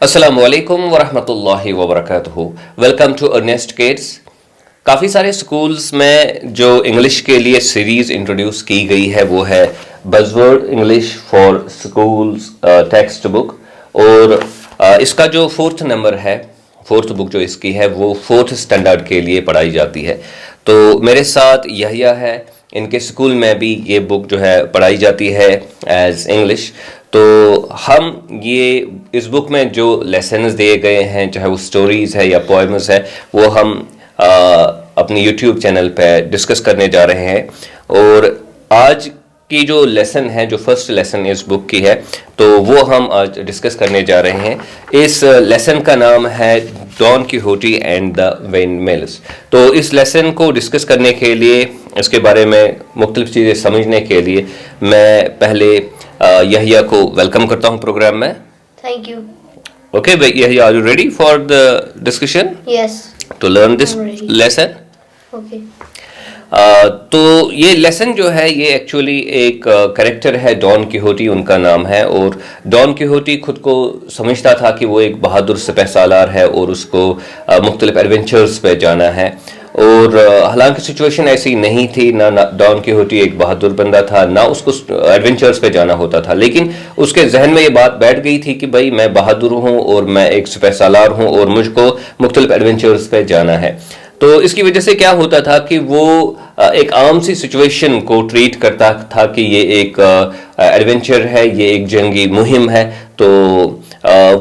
अस्सलामुअलैकुम वरहमतुल्लाहि वबरकातुहू। Welcome to Earnest kids. काफ़ी सारे स्कूल्स में जो इंग्लिश के लिए सीरीज़ इंट्रोड्यूस की गई है वो है buzzword English for schools text book, और इसका जो फोर्थ नंबर है, फोर्थ बुक जो इसकी है वो फोर्थ स्टैंडर्ड के लिए पढ़ाई जाती है। तो मेरे साथ यहिया है, इनके स्कूल में भी ये बुक जो है पढ़ाई जाती है एज इंग्लिश। तो हम ये इस बुक में जो लेसन्स दिए गए हैं, चाहे वो स्टोरीज़ है या पोएम्स है, वो हम अपने यूट्यूब चैनल पे डिस्कस करने जा रहे हैं। और आज की जो लेसन है, जो फर्स्ट लेसन इस बुक की है, तो वो हम आज डिस्कस करने जा रहे हैं। इस लेसन का नाम है Don Quixote and the windmills. तो इस लेसन को डिस्कस करने के लिए, इसके बारे में मुख्तलिफ चीज़ें समझने के लिए, मैं पहले यहिया को वेलकम करता हूँ प्रोग्राम में। Thank you. Okay Yahiya, are you ready for the discussion? Yes. To learn this lesson? Okay. तो ये लेसन जो है ये एक्चुअली एक करेक्टर है, डॉन किहोटी उनका नाम है। और डॉन किहोटी खुद को समझता था कि वो एक बहादुर सिपह सालार है और उसको मुख्तलिफ एडवेंचर्स पे जाना है। और हालांकि सिचुएशन ऐसी नहीं थी, ना डॉन किहोटी एक बहादुर बंदा था, ना उसको एडवेंचर्स पे जाना होता था, लेकिन उसके जहन में ये बात बैठ गई थी कि भाई मैं बहादुर हूँ और मैं एक सिपह सालार हूँ और मुझको मुख्तलिफ एडवेंचर्स पे जाना है। तो इसकी वजह से क्या होता था कि वो एक आम सी सिचुएशन को ट्रीट करता था कि ये एक एडवेंचर है, ये एक जंगी मुहिम है। तो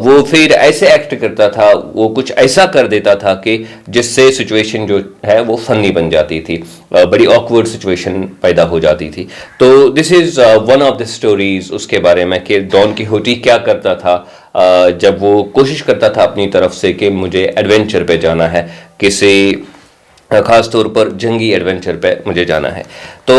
वो फिर ऐसे एक्ट करता था, वो कुछ ऐसा कर देता था कि जिससे सिचुएशन जो है वो फनी बन जाती थी, बड़ी ऑकवर्ड सिचुएशन पैदा हो जाती थी। तो this is one of the stories उसके बारे में कि डॉन किहोटी क्या करता था जब वो कोशिश करता था अपनी तरफ से कि मुझे एडवेंचर पे जाना है, किसी ख़ास तौर पर जंगी एडवेंचर पे मुझे जाना है। तो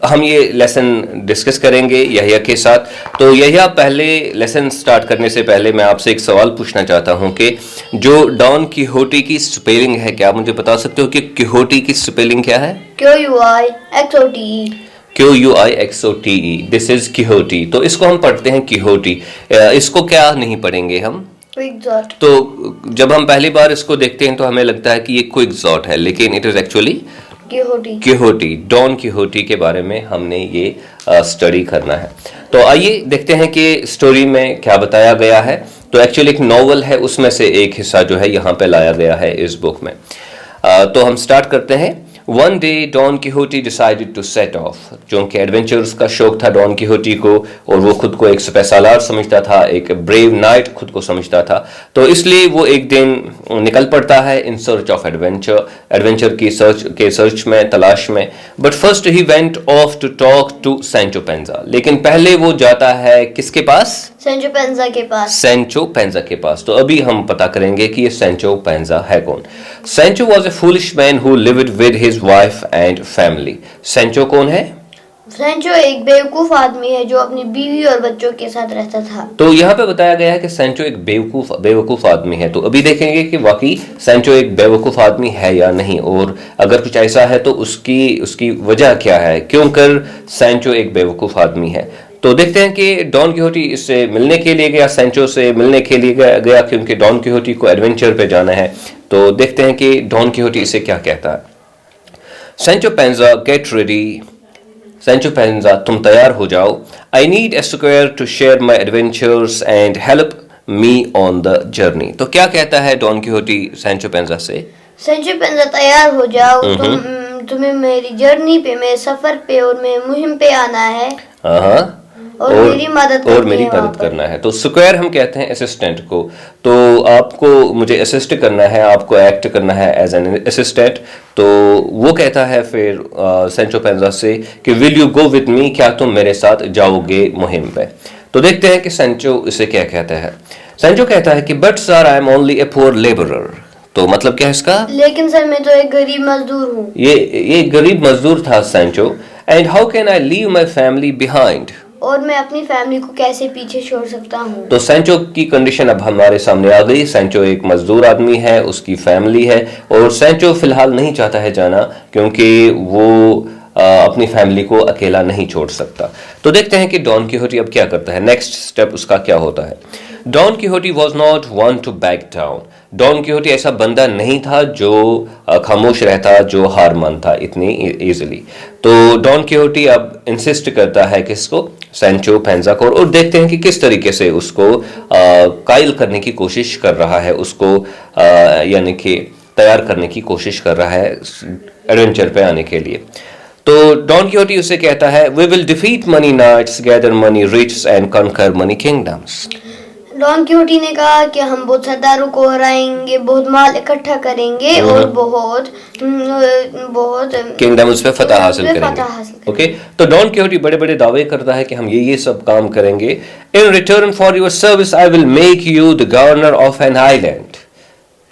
हम ये लेसन डिस्कस करेंगे यहिया के साथ। तो यहिया, पहले लेसन स्टार्ट करने से पहले मैं आपसे एक सवाल पूछना चाहता हूँ कि जो डॉन किहोटी की स्पेलिंग है, क्या आप मुझे बता सकते हो कि किहोटी की स्पेलिंग क्या है? QUIXOTE। QUIXOTE, this is Quixote. तो इसको हम पढ़ते हैं किहोटी, इसको क्या नहीं पढ़ेंगे हम? क्विकजॉट। तो जब हम पहली बार इसको देखते हैं तो हमें लगता है कि ये क्विकजॉट है, लेकिन इट इज एक्चुअली किहोटी। डॉन किहोटी के बारे में हमने ये स्टडी करना है। तो आइए देखते हैं कि स्टोरी में क्या बताया गया है। तो एक्चुअली एक नॉवल है, उसमें से एक हिस्सा जो है यहाँ पे लाया गया है इस बुक में। तो हम स्टार्ट करते हैं। One day Don Quixote decided to set off। क्योंकि एडवेंचर्स का शौक था डॉन किहोटी को और वो खुद को एक सिपह सालार समझता था, एक ब्रेव नाइट खुद को समझता था। तो इसलिए वो एक दिन निकल पड़ता है इन सर्च ऑफ एडवेंचर की सर्च में, तलाश में। बट फर्स्ट ही went off to talk to Sancho Panza. लेकिन पहले वो जाता है किसके पास? सैंचो पेंजा के पास। सैंचो पेंजा के पास। तो अभी हम पता करेंगे कि ये सैंचो पेंजा है कौन। Sancho was a foolish man who lived with his wife and family. Sancho कौन है? सैंचो एक बेवकूफ आदमी है जो अपनी बीवी और बच्चों के साथ रहता था। तो यहाँ पे बताया गया है कि सैंचो एक बेवकूफ आदमी है। तो अभी देखेंगे कि वाकई सैंचो एक बेवकूफ आदमी है या नहीं, और अगर कुछ ऐसा है तो उसकी वजह क्या है, क्यों कर सैंचो एक बेवकूफ आदमी है। तो देखते हैं कि डॉन किहोटी इससे मिलने के लिए गया, सैंचो से मिलने के लिए गया क्योंकि डॉन किहोटी को एडवेंचर पे जाना है। तो देखते हैं कि डॉन किहोटी इसे क्या कहता है। Sancho Panza get ready. Sancho Panza तुम तैयार हो जाओ। I need a squire to share my adventures and help me on the journey. तो क्या कहता है डॉन किहोटी सैंचो पेंजा से? सैंचो पेंजा तैयार हो जाओ, तुम्हें मेरी जर्नी पे, मेरे सफर पे और मेरी मुहिम पे आना है। हाँ, और मेरी मदद करना है। तो स्क्वायर हम कहते हैं असिस्टेंट को। तो आपको मुझे असिस्ट करना है, आपको एक्ट करना है एज एन असिस्टेंट। तो वो कहता है फिर सैंचो पेंजा से कि will you go with me, क्या तुम मेरे साथ जाओगे मुहिम पे। तो देखते हैं कि सैंचो इसे क्या कहता है। सैंचो कहता है कि but sir I am only a poor labourer. तो मतलब क्या है इसका? लेकिन सर मैं तो एक गरीब मजदूर हूँ। ये गरीब मजदूर था Sancho. And how can I leave my family behind. और मैं अपनी फैमिली को कैसे पीछे छोड़ सकता हूँ। तो सैंचो की कंडीशन अब हमारे सामने आ गई। सैंचो एक मजदूर आदमी है, उसकी फैमिली है और सैंचो फिलहाल नहीं चाहता है जाना क्योंकि वो अपनी फैमिली को अकेला नहीं छोड़ सकता। तो देखते हैं कि डॉन किहोटी अब क्या करता है, नेक्स्ट स्टेप उसका क्या होता है। Don Quixote was not one to back down. Don Quixote ऐसा बंदा नहीं था जो खामोश रहता, जो हार मानता इतनी इजीली। तो डॉन किहोटी अब इंसिस्ट करता है किसको, सैंचो पेंजा को, और देखते हैं कि किस तरीके से उसको कायल करने की कोशिश कर रहा है, उसको यानी कि तैयार करने की कोशिश कर रहा है एडवेंचर पे आने के लिए। तो डॉन किहोटी उसे कहता है, we will defeat many knights, gather many rich and conquer many kingdoms. Don Quixote ने कहा कि हम बहुत सरदारों को हराएंगे, बहुत माल इकट्ठा करेंगे और बहुत किंगडम्स पे फतह हासिल करेंगे। ओके, तो डॉन किहोटी बड़े बड़े दावे करता है कि हम ये सब काम करेंगे। In return for your service I will make you the governor of an island.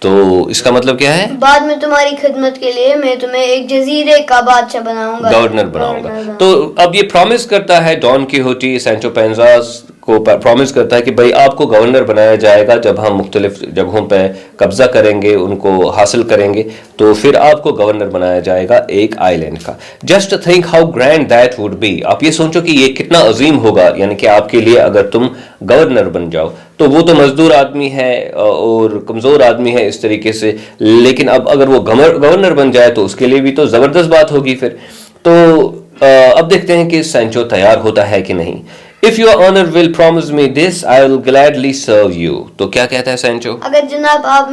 तो इसका मतलब क्या है, बाद में तुम्हारी खिदमत के लिए मैं तुम्हें एक जजीरे का बादशाह बनाऊंगा, गवर्नर बनाऊंगा। तो अब ये प्रॉमिस करता है डॉन किहोटी सैंचो पेंजा को, प्रॉमिस करता है कि भाई आपको गवर्नर बनाया जाएगा जब हम मुख्तलिफ जगहों पे कब्जा करेंगे, उनको हासिल करेंगे, तो फिर आपको गवर्नर बनाया जाएगा एक आइलैंड का। Just think how grand that would be. आप ये सोचो कि ये कितना अजीम होगा, यानी कि आपके लिए अगर तुम गवर्नर बन जाओ। तो वो तो मजदूर आदमी है और कमजोर आदमी है इस तरीके से, लेकिन अब अगर वो गवर्नर बन जाए तो उसके लिए भी तो जबरदस्त बात होगी फिर। तो अब देखते हैं कि सैंचो तैयार होता है कि नहीं। If your honor will promise me this, I will gladly serve you। तो क्या कहता है सैंचो, अगर जनाब आप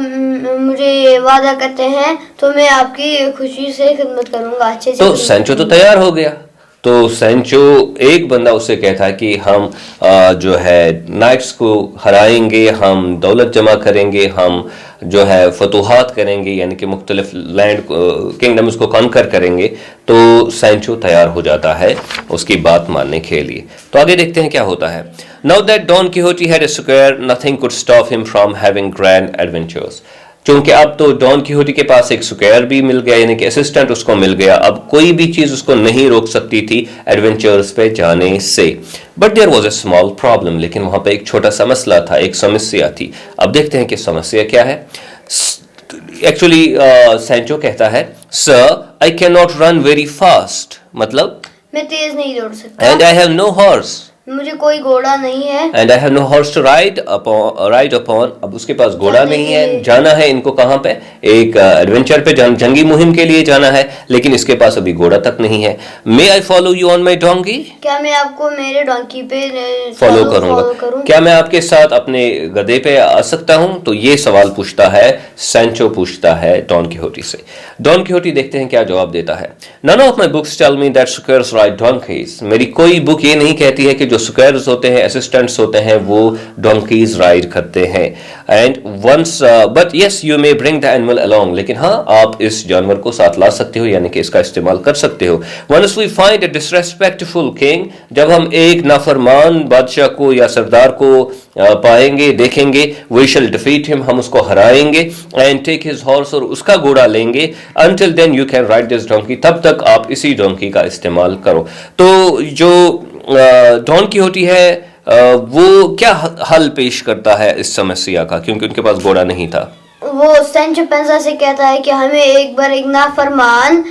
मुझे ये वादा करते हैं तो मैं आपकी खुशी से खिदमत करूंगा, अच्छे से। तो सैंचो तो तैयार हो गया। तो सैंचो, एक बंदा उससे कहता है कि हम जो है नाइट्स को हराएंगे, हम दौलत जमा करेंगे, हम जो है फतूहात करेंगे, यानी कि मुख्तलिफ लैंड किंगडम्स को कॉन्कर करेंगे। तो सैंचो तैयार हो जाता है उसकी बात मानने के लिए। तो आगे देखते हैं क्या होता है। Now that Don Quixote had a squire, nothing could stop him from having grand adventures. क्योंकि अब तो डॉन किहोटी के पास एक स्क्वायर भी मिल गया, यानी कि असिस्टेंट उसको मिल गया, अब कोई भी चीज उसको नहीं रोक सकती थी एडवेंचर्स पे जाने से। But there was a small problem, लेकिन वहां पे एक छोटा सा मसला था, एक समस्या थी। अब देखते हैं कि समस्या क्या है। एक्चुअली सैंचो कहता है, sir I can not run very fast, मतलब मैं तेज नहीं दौड़ सकता, and I have no horse, मुझे कोई घोड़ा नहीं है, and I have no horse to ride upon. अब उसके पास घोड़ा नहीं है, जाना है इनको कहां पे, एक एडवेंचर पे, जंगी मुहिम के लिए जाना है, लेकिन इसके पास अभी घोड़ा तक नहीं है। May I follow you on my donkey, क्या मैं आपको मेरे डोंकी पे फॉलो करूंगा, क्या मैं आपके साथ अपने गधे पे आ सकता हूं। तो ये सवाल पूछता है सैंचो, पूछता है डॉन किहोटी से। डॉन किहोटी देखते हैं क्या जवाब देता है। None of my books tell me that squires ride donkeys. मेरी कोई बुक ये नहीं कहती है कि जो स्क्वायर्स होते हैं, असिस्टेंट्स होते हैं, वो डोंकीज राइड करते हैं। And once but yes you may bring the animal along, लेकिन हाँ आप इस जानवर को साथ ला सकते हो, यानी कि इसका इस्तेमाल कर सकते हो। Once we find a disrespectful king, जब हम एक नाफरमान बादशाह को या सरदार को पाएंगे, देखेंगे, वी शैल डिफीट हिम, हम उसको हराएंगे, एंड टेक हिज हॉर्स, और उसका घोड़ा लेंगे। Until then you can ride this donkey, तब तक आप इसी डोंकी का इस्तेमाल करो। तो जो डॉन किहोटी है वो क्या हल पेश करता है इस समस्या का, क्योंकि उनके पास घोड़ा नहीं था। वो सैंचो पेंजा से कहता है कि हमें एक बार एक नाफरमान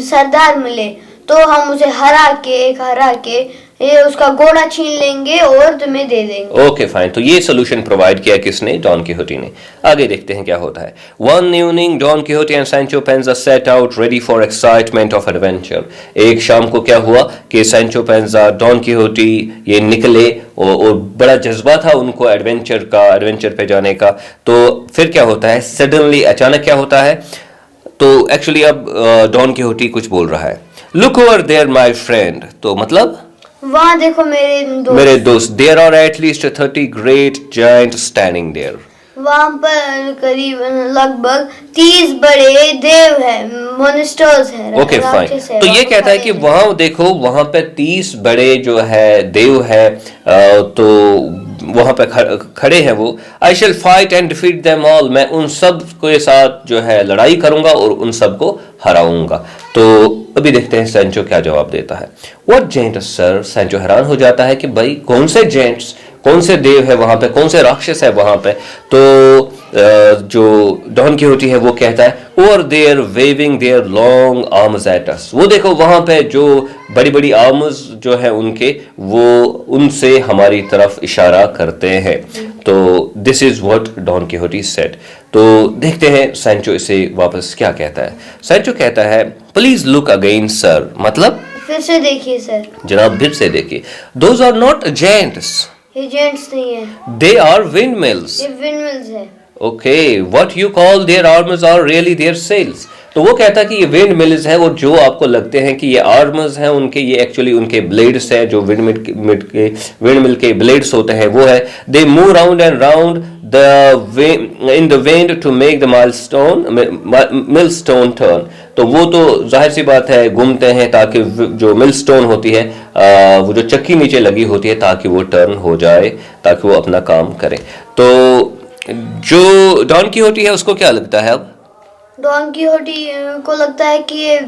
सरदार मिले तो हम उसे हरा के ये उसका घोड़ा छीन लेंगे और तुम्हें दे देंगे। ओके फाइन, तो ये सोल्यूशन प्रोवाइड किया किसने, डॉन किहोटी ने। आगे देखते हैं क्या होता है। One evening Don Quixote and Sancho Panza set out ready for excitement of adventure. एक शाम को क्या हुआ कि सैंचो पेंजा, डॉन किहोटी ये निकले और बड़ा जज्बा था उनको एडवेंचर पे जाने का। तो फिर क्या होता है, सडनली अचानक क्या होता है, तो एक्चुअली अब डॉन किहोटी कुछ बोल रहा है। Look over there my friend, तो मतलब वहां देखो मेरे दोस्त। There are at least 30 great giant standing there. वहां पर करीब लगभग 30 बड़े देव है, मोनिस्टर्स है। ओके फाइन, तो ये कहता है कि वहां देखो, वहां पे 30 बड़े जो है देव है, तो वहां पे खड़े हैं वो। I shall fight and defeat them all, मैं उन सब के साथ जो है लड़ाई करूंगा और उन सबको हराऊंगा। तो अभी देखते हैं सैंचो क्या जवाब देता है। व्हाट जेंट्स सर, सैंचो हैरान हो जाता है कि भाई कौन से जेंट्स, कौन से देव है वहां पे, कौन से राक्षस है वहां पे। तो जो डॉन कीहोटी है वो कहता है over there waving their long arms at us, वो देखो वहां पे जो बड़ी बड़ी आर्म्स जो है उनके, वो उनसे हमारी तरफ इशारा करते हैं। तो this is what Don Quixote said. तो देखते हैं सैंचो इसे वापस क्या कहता है। सैंचो कहता है प्लीज लुक अगेन सर, मतलब फिर से देखिए सर, जनाब फिर से देखिए। दोज आर नॉट जेंट्स, ये जेंट्स नहीं है, दे आर विंड मिल्स। ये विंडमिल्स है। Okay, what you call their arms are really their sails. तो वो कहता है कि ये विंड मिल्स है, और जो आपको लगते हैं कि ये आर्म्स हैं उनके, ये एक्चुअली उनके ब्लेड्स हैं, जो विंड मिल के ब्लेड्स होते हैं वो है। They move round and round in the wind to make the millstone turn. तो वो तो जाहिर सी बात है घूमते हैं ताकि जो मिलस्टोन होती है, वो जो चक्की नीचे लगी होती है, ताकि वो टर्न हो जाए, ताकि वो अपना काम करें। तो जो डॉन कीहोटी है उसको क्या लगता है अब? डॉन कीहोटी को लगता है कि ये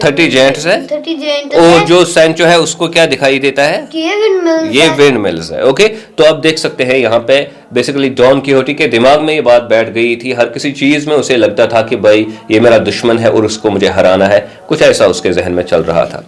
30 जेंट्स है, 30 जेंट्स और है, जो सैंचो है उसको क्या दिखाई देता है कि ये विंडमिल्स ये है। विंड मिल्स है। ओके, तो अब देख सकते हैं यहाँ पे बेसिकली डॉन कीहोटी के दिमाग में ये बात बैठ गई थी। हर किसी चीज में उसे लगता था कि भाई ये मेरा दुश्मन है और उसको मुझे हराना है, कुछ ऐसा उसके जहन में चल रहा था।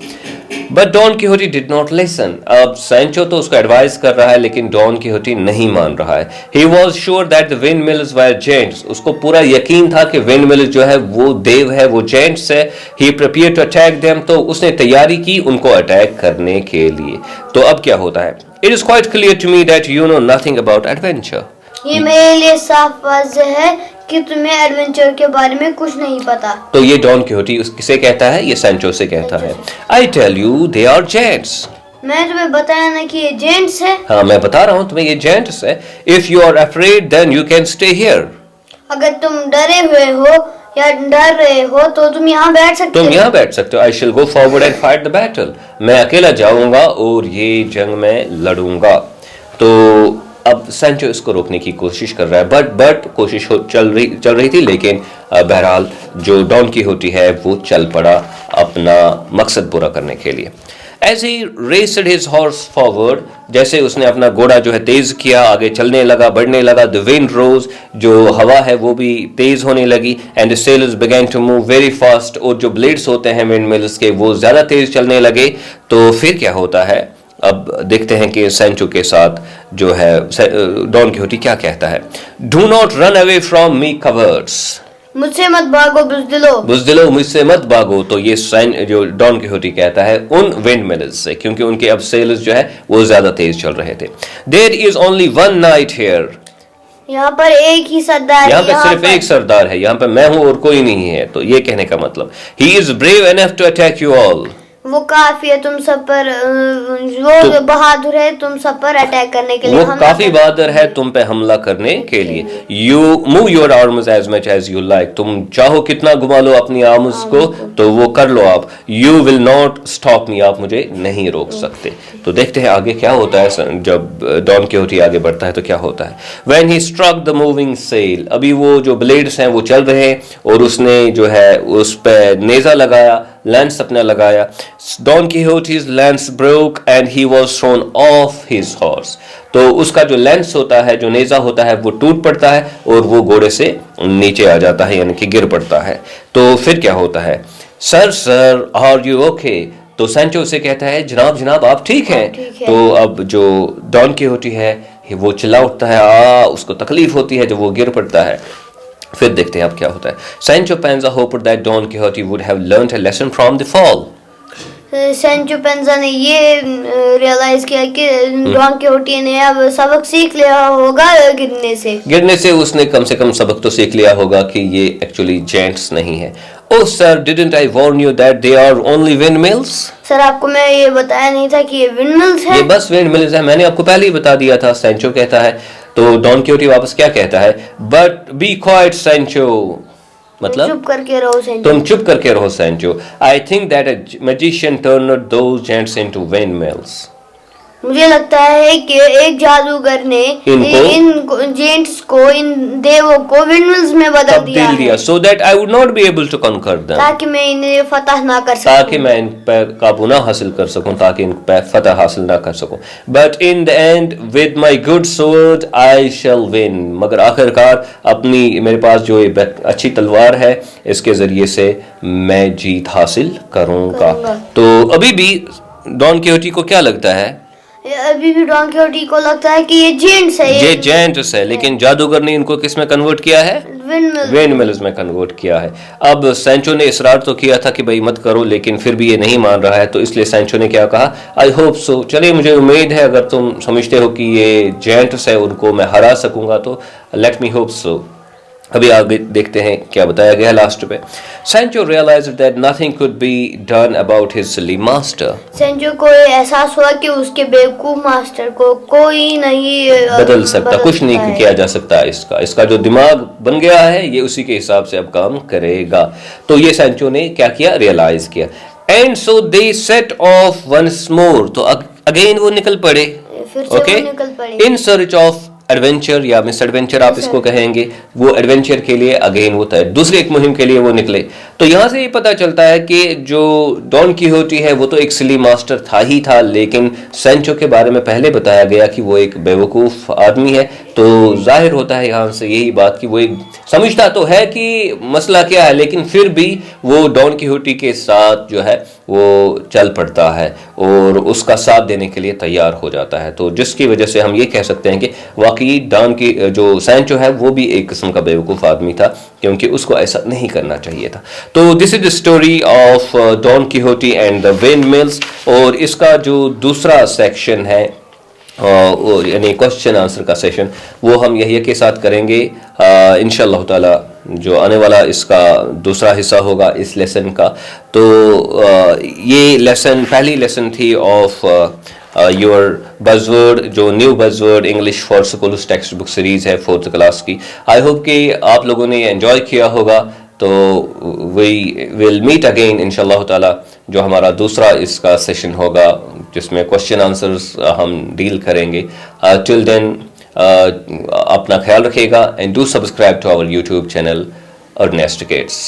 But Don Quixote did not listen. अब सैंचो तो उसको एडवाइस कर रहा है, लेकिन डॉन कीहोटी नहीं मान रहा है। He was sure that the wind mills were gents, उसको पूरा यकीन था कि विंड मिल्स जो है वो देव है, वो जेंट्स है। ही प्रिपेयर टू अटैक देम, तो उसने तैयारी की उनको अटैक करने के लिए। तो अब क्या होता है? It is quite clear to me that you know nothing about adventure. ये मेरे लिए साफ वाज़ेह है कि तुम्हें एडवेंचर के बारे में कुछ नहीं पता। तो ये डॉन कीहोटी किसे कहता है? ये सैंचो से कहता है। I tell you they are giants, मैं तुम्हें बताया ना कि ये जेंट्स है। हाँ मैं बता रहा हूं तुम्हें, ये जेंट्स है। If you are afraid then you can stay here, अगर तुम डरे हुए हो या डर रहे हो तो तुम यहाँ बैठ सकते तुम हो। यहाँ बैठ सकते हो। आई शिल go forward and fight the battle, मैं अकेला जाऊंगा और ये जंग में लड़ूंगा। तो अब सैंचो इसको रोकने की कोशिश कर रहा है, बट कोशिश चल रही थी, लेकिन बहरहाल जो डॉन कीहोटी है वो चल पड़ा अपना मकसद पूरा करने के लिए। As he raced his horse forward, जैसे उसने अपना घोड़ा जो है तेज किया, आगे चलने लगा, बढ़ने लगा। The wind rose, जो हवा है वो भी तेज होने लगी। And the sailors began to move very fast, और जो ब्लेड्स होते हैं विंड मिल्स के वो ज्यादा तेज चलने लगे। तो फिर क्या होता है? अब देखते हैं कि सैंचो के साथ जो है डॉन कीहोटी क्या कहता है। Do not run away from me cowards, मुझसे मत भागो बुज़दिलो, मुझसे मत भागो। तो ये जो डॉन कीहोटी कहता है उन विंड मिल्स से, क्योंकि उनके अब सेल्स जो है वो ज्यादा तेज चल रहे थे। There is only one knight here, यहाँ पर एक ही सरदार है। यहाँ पे सिर्फ एक सरदार है, यहाँ पे मैं हूं और कोई नहीं है। तो ये कहने का मतलब he is brave enough to attack you all, वो काफी है तुम सब पर, वो बहादुर है तुम सब पर अटैक करने के लिए। वो काफी बहादुर है तुम पे हमला करने के लिए। You move your arms as much as you like, तुम चाहो कितना घुमा लो अपनी आर्म्स को, तो वो कर लो आप। You will not stop me, आप मुझे नहीं रोक सकते। तो देखते हैं आगे क्या होता है। जब डॉन कीहोटी आगे बढ़ता है तो क्या होता है। When he struck the moving sail, अभी वो जो ब्लेड्स हैं वो चल रहे हैं, और उसने जो है उस पे नेजा लगाया, lance अपना लगाया। Don Quixote's lance broke and he was thrown off his horse, तो उसका जो lance होता है, जो नेजा होता है, वो टूट पड़ता है और वो घोड़े से नीचे आ जाता है, यानी कि गिर पड़ता है। तो फिर क्या होता है? सर आर यू ओके, तो सैंचो से कहता है जनाब जनाब आप ठीक हैं? तो अब जो डॉन कीहोटी है वो चिल्ला उठता है, उसको तकलीफ होती है जब वो गिर पड़ता है। फिर देखते हैं अब क्या होता है। Sancho Panza hoped that Don Quixote would have learned a lesson from the fall, Sancho Panza ने ये रियलाइज किया कि डॉन कीहोटी ने अब सबक सीख लिया होगा गिरने से उसने कम से कम सबक तो सीख लिया होगा कि ये एक्चुअली जेंट्स नहीं है। Oh sir, didn't I warn you that they are only windmills, sir आपको मैं ये बताया नहीं था कि ये विंड मिल्स है? ये बस विंड मिल्स है, मैंने आपको पहले ही बता दिया था, सैंचो कहता है। तो डॉन कीहोटी वापस क्या कहता है? बट बी क्वाइट सैंचो, मतलब चुप करके रहो सैंचो, तुम चुप करके रहो Sancho. I think that a magician turned those gents into wind mills, मुझे लगता है कि एक जादूगर ने इन जेंट्स को, इन देवों को विंडमिल्स में बदल दिया है, so that I would not be able to conquer them, ताकि मैं इन्हें फतह ना कर ताकि सकूं, मैं इन पर काबू ना हासिल कर सकूं, ताकि इन पर फतह हासिल ना कर सकूं. But in the end, with my good sword, I shall win. मगर आखिरकार अपनी मेरे पास जो ये अच्छी तलवार है, इसके जरिए से मैं जीत हासिल करूंगा. तो अभी भी डॉन किहोटी को क्या लगता है? अभी भी डॉन किहोटी को लगता है कि ये जेंट्स है, ये जेंट्स है, लेकिन जादूगर ने इनको किस में कन्वर्ट किया है? विंडमिल्स में कन्वर्ट किया है. अब सैंचो ने इसरार तो किया था कि भाई मत करो, लेकिन फिर भी ये नहीं मान रहा है, तो इसलिए सैंचो ने क्या कहा? आई होप सो, चलिए मुझे उम्मीद है, अगर तुम समझते हो कि ये जेंट्स है उनको मैं हरा सकूंगा तो लेट मी होप सो. अभी आगे देखते हैं क्या बताया गया लास्ट पे. Sancho realized that nothing could be done about his silly master. Sancho को एहसास हुआ कि उसके बेवकूफ मास्टर को कोई नहीं बदल सकता, कुछ नहीं किया जा सकता. इसका जो दिमाग बन गया है ये उसी के हिसाब से अब काम करेगा. तो ये सैंचो ने क्या किया? रियलाइज किया. And so they set off once more. तो अगेन वो निकल पड़े, okay, in search of adventure या मिस एडवेंचर आप इसको कहेंगे. वो एडवेंचर के लिए अगेन वो दूसरी एक मुहिम के लिए वो निकले. तो यहां से ये पता चलता है कि जो डॉन किहोटी है वो तो एक सिली मास्टर था ही था, लेकिन सैंचो के बारे में पहले बताया गया कि वो एक बेवकूफ आदमी है. तो जाहिर होता है यहां से यही बात कि वो एक समझता तो है कि मसला क्या है, लेकिन फिर भी वो डॉन किहोटी के साथ जो है वो चल पड़ता है और उसका साथ देने के लिए तैयार हो जाता है. तो जिसकी वजह से हम ये कह सकते हैं कि वाकई डॉन की जो सैंचो है वो भी एक किस्म का बेवकूफ़ आदमी था, क्योंकि उसको ऐसा नहीं करना चाहिए था. तो this is the story of Don Quixote and the windmills. और इसका जो दूसरा सेक्शन है यानी क्वेश्चन आंसर का सेशन, वो हम यही के साथ करेंगे इंशाअल्लाह ताला. जो आने वाला इसका दूसरा हिस्सा होगा इस लेसन का. तो ये लेसन पहली लेसन थी ऑफ योर बज़वर्ड, जो new buzzword English for schools text book series है 4th क्लास की. आई होप कि आप लोगों ने एंजॉय किया होगा. तो वी विल मीट अगेन इंशाअल्लाह ताला, जो हमारा दूसरा इसका सेशन होगा जिसमें क्वेश्चन आंसर्स हम डील करेंगे. टिल देन अपना ख्याल रखिएगा and do subscribe to our YouTube channel Earnest kids.